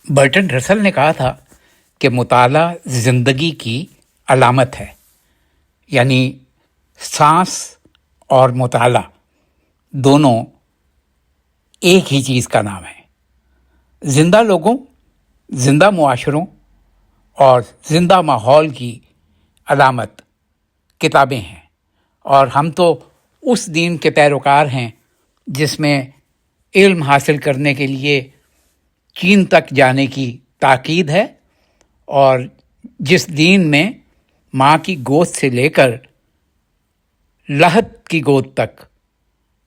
برٹن رسل نے کہا تھا کہ مطالعہ زندگی کی علامت ہے، یعنی سانس اور مطالعہ دونوں ایک ہی چیز کا نام ہے۔ زندہ لوگوں، زندہ معاشروں اور زندہ ماحول کی علامت کتابیں ہیں، اور ہم تو اس دین کے پیروکار ہیں جس میں علم حاصل کرنے کے لیے چین تک جانے کی تاکید ہے، اور جس دین میں ماں کی گود سے لے کر لحد کی گود تک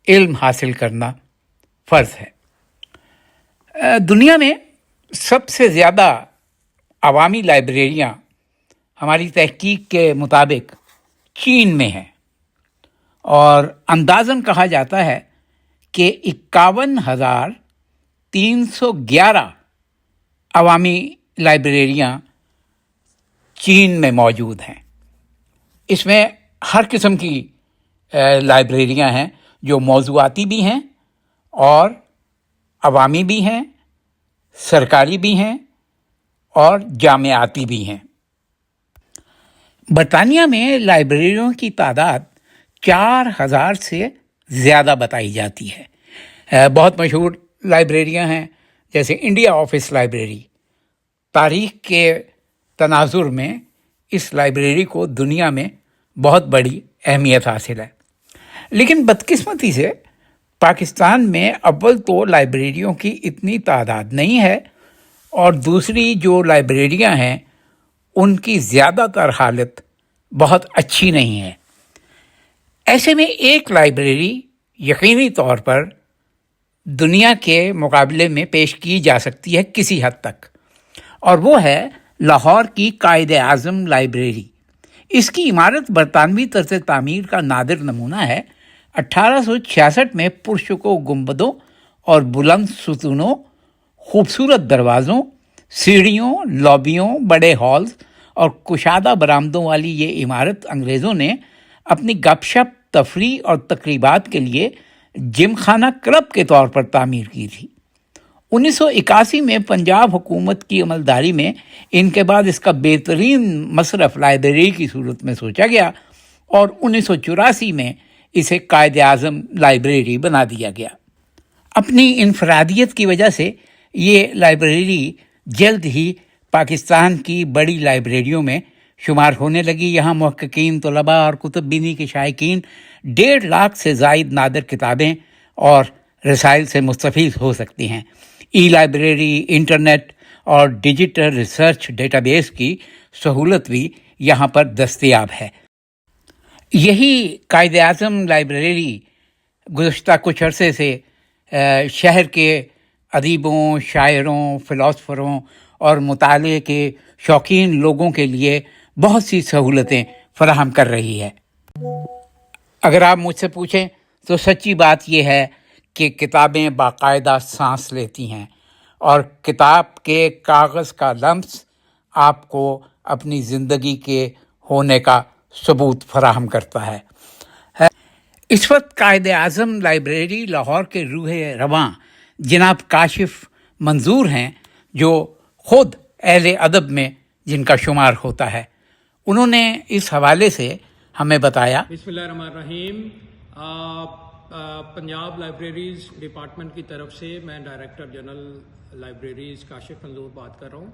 علم حاصل کرنا فرض ہے۔ دنیا میں سب سے زیادہ عوامی لائبریریاں ہماری تحقیق کے مطابق چین میں ہیں، اور اندازاً کہا جاتا ہے کہ 51,311 عوامی لائبریریاں چین میں موجود ہیں۔ اس میں ہر قسم کی لائبریریاں ہیں جو موضوعاتی بھی ہیں اور عوامی بھی ہیں، سرکاری بھی ہیں اور جامعاتی بھی ہیں۔ برطانیہ میں لائبریریوں کی تعداد 4,000 سے زیادہ بتائی جاتی ہے۔ بہت مشہور لائبریریاں ہیں جیسے انڈیا آفس لائبریری۔ تاریخ کے تناظر میں اس لائبریری کو دنیا میں بہت بڑی اہمیت حاصل ہے، لیکن بدقسمتی سے پاکستان میں اول تو لائبریریوں کی اتنی تعداد نہیں ہے، اور دوسری جو لائبریریاں ہیں ان کی زیادہ تر حالت بہت اچھی نہیں ہے۔ ایسے میں ایک لائبریری یقینی طور پر دنیا کے مقابلے میں پیش کی جا سکتی ہے کسی حد تک، اور وہ ہے لاہور کی قائد اعظم لائبریری۔ اس کی عمارت برطانوی طرز تعمیر کا نادر نمونہ ہے۔ 1866 میں پرشکوہ گنبدوں اور بلند ستونوں، خوبصورت دروازوں، سیڑھیوں، لابیوں، بڑے ہالز اور کشادہ برآمدوں والی یہ عمارت انگریزوں نے اپنی گپ شپ، تفریح اور تقریبات کے لیے جم خانہ کلب کے طور پر تعمیر کی تھی۔ 1981 میں پنجاب حکومت کی عملداری میں ان کے بعد اس کا بہترین مصرف لائبریری کی صورت میں سوچا گیا، اور 1984 میں اسے قائد اعظم لائبریری بنا دیا گیا۔ اپنی انفرادیت کی وجہ سے یہ لائبریری جلد ہی پاکستان کی بڑی لائبریریوں میں شمار ہونے لگی۔ یہاں محققین، طلباء اور کتب بینی کے شائقین 1.5 لاکھ سے زائد نادر کتابیں اور رسائل سے مستفید ہو سکتی ہیں۔ ای لائبریری، انٹرنیٹ اور ڈیجیٹل ریسرچ ڈیٹا بیس کی سہولت بھی یہاں پر دستیاب ہے۔ یہی قائد اعظم لائبریری گزشتہ کچھ عرصے سے شہر کے ادیبوں، شاعروں، فلاسفروں اور مطالعے کے شوقین لوگوں کے لیے بہت سی سہولتیں فراہم کر رہی ہے۔ اگر آپ مجھ سے پوچھیں تو سچی بات یہ ہے کہ کتابیں باقاعدہ سانس لیتی ہیں، اور کتاب کے کاغذ کا لمس آپ کو اپنی زندگی کے ہونے کا ثبوت فراہم کرتا ہے۔ اس وقت قائد اعظم لائبریری لاہور کے روح رواں جناب کاشف منظور ہیں، جو خود اہل ادب میں جن کا شمار ہوتا ہے۔ انہوں نے اس حوالے سے ہمیں بتایا۔ بسم اللہ الرحمن الرحیم۔ پنجاب لائبریریز ڈپارٹمنٹ کی طرف سے میں ڈائریکٹر جنرل لائبریریز کاشف منظور بات کر رہا ہوں۔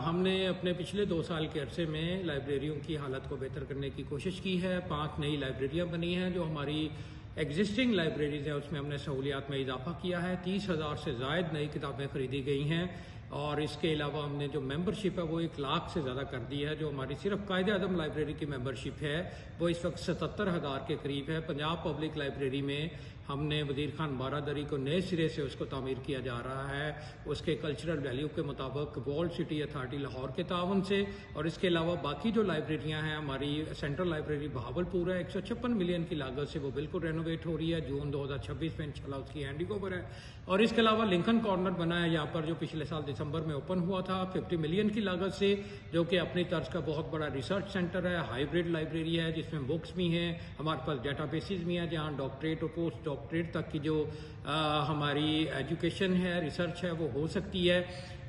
ہم نے اپنے پچھلے 2 سال کے عرصے میں لائبریریوں کی حالت کو بہتر کرنے کی کوشش کی ہے۔ 5 نئی لائبریریاں بنی ہیں، جو ہماری ایگزسٹنگ لائبریریز ہیں اس میں ہم نے سہولیات میں اضافہ کیا ہے۔ 30,000 سے زائد نئی کتابیں خریدی گئی ہیں، اور اس کے علاوہ ہم نے جو ممبرشپ ہے وہ 1 لاکھ سے زیادہ کر دی ہے۔ جو ہماری صرف قائد اعظم لائبریری کی ممبرشپ ہے وہ اس وقت 77,000 کے قریب ہے۔ پنجاب پبلک لائبریری میں ہم نے وزیر خان بارادری کو نئے سرے سے اس کو تعمیر کیا جا رہا ہے، اس کے کلچرل ویلیو کے مطابق ورلڈ سٹی اتھارٹی لاہور کے تعاون سے۔ اور اس کے علاوہ باقی جو لائبریریاں ہیں، ہماری سینٹرل لائبریری بہاولپور ہے، 156 ملین کی لاگت سے وہ بالکل رینوویٹ ہو رہی ہے، جون 2026 میں انشاءاللہ اس کی ہینڈنگ اوور ہے۔ اور اس کے علاوہ لنکن کارنر بنا ہے یہاں پر، جو پچھلے سال دسمبر میں اوپن ہوا تھا 50 ملین کی لاگت سے، جو کہ اپنی طرز کا بہت بڑا ریسرچ سینٹر ہے، ہائیبریڈ لائبریری ہے، جس میں بکس بھی ہیں، ہمارے پاس ڈیٹا بیسز بھی ہیں جہاں ڈاکٹریٹ اور پوسٹ ڈاکٹریٹ ڈاکٹریٹ تک کی جو ہماری ایجوکیشن ہے، ریسرچ ہے، وہ ہو سکتی ہے۔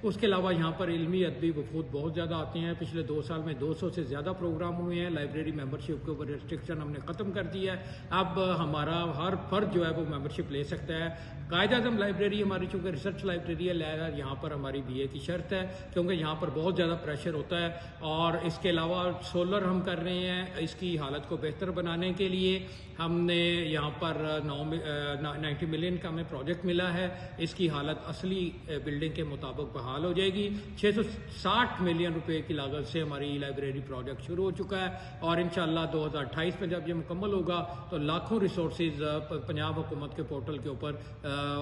اس کے علاوہ یہاں پر علمی ادبی وفود بہت زیادہ آتے ہیں۔ پچھلے 2 سال میں 200 سے زیادہ پروگرام ہوئے ہیں۔ لائبریری ممبرشپ کے اوپر ریسٹرکشن ہم نے ختم کر دیا ہے۔ اب ہمارا ہر فرد جو ہے وہ ممبرشپ لے سکتا ہے۔ قائد اعظم لائبریری ہماری چونکہ ریسرچ لائبریری ہے، لہذا یہاں پر ہماری بی اے کی شرط ہے، کیونکہ یہاں پر بہت زیادہ پریشر ہوتا ہے۔ اور اس کے علاوہ سولر ہم کر رہے ہیں، اس کی حالت کو بہتر بنانے کے لیے ہم نے یہاں پر 90 ملین کا ہمیں پروجیکٹ ملا ہے۔ اس کی حالت اصلی بلڈنگ کے مطابق بحال ہو جائے گی۔ 660 ملین روپے کی لاگت سے ہماری لائبریری پروجیکٹ شروع ہو چکا ہے، اور انشاءاللہ 2028 میں جب یہ مکمل ہوگا تو لاکھوں ریسورسز پنجاب حکومت کے پورٹل کے اوپر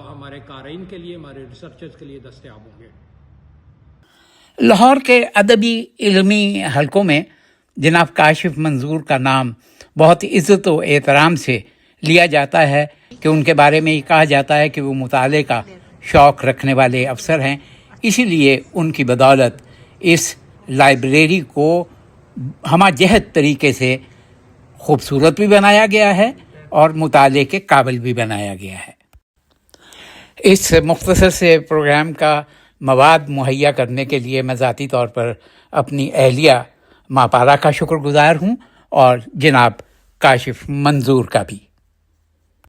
ہمارے قارئین کے لیے، ہمارے ریسرچرز کے لیے دستیاب ہوں گے۔ لاہور کے ادبی علمی حلقوں میں جناب کاشف منظور کا نام بہت عزت و احترام سے لیا جاتا ہے کہ ان کے بارے میں یہ کہا جاتا ہے کہ وہ مطالعے کا شوق رکھنے والے افسر ہیں۔ اسی لیے ان کی بدولت اس لائبریری کو ہمہ جہت طریقے سے خوبصورت بھی بنایا گیا ہے اور مطالعے کے قابل بھی بنایا گیا ہے۔ اس مختصر سے پروگرام کا مواد مہیا کرنے کے لیے میں ذاتی طور پر اپنی اہلیہ ماں پارا کا شکر گزار ہوں، اور جناب کاشف منظور کا بھی۔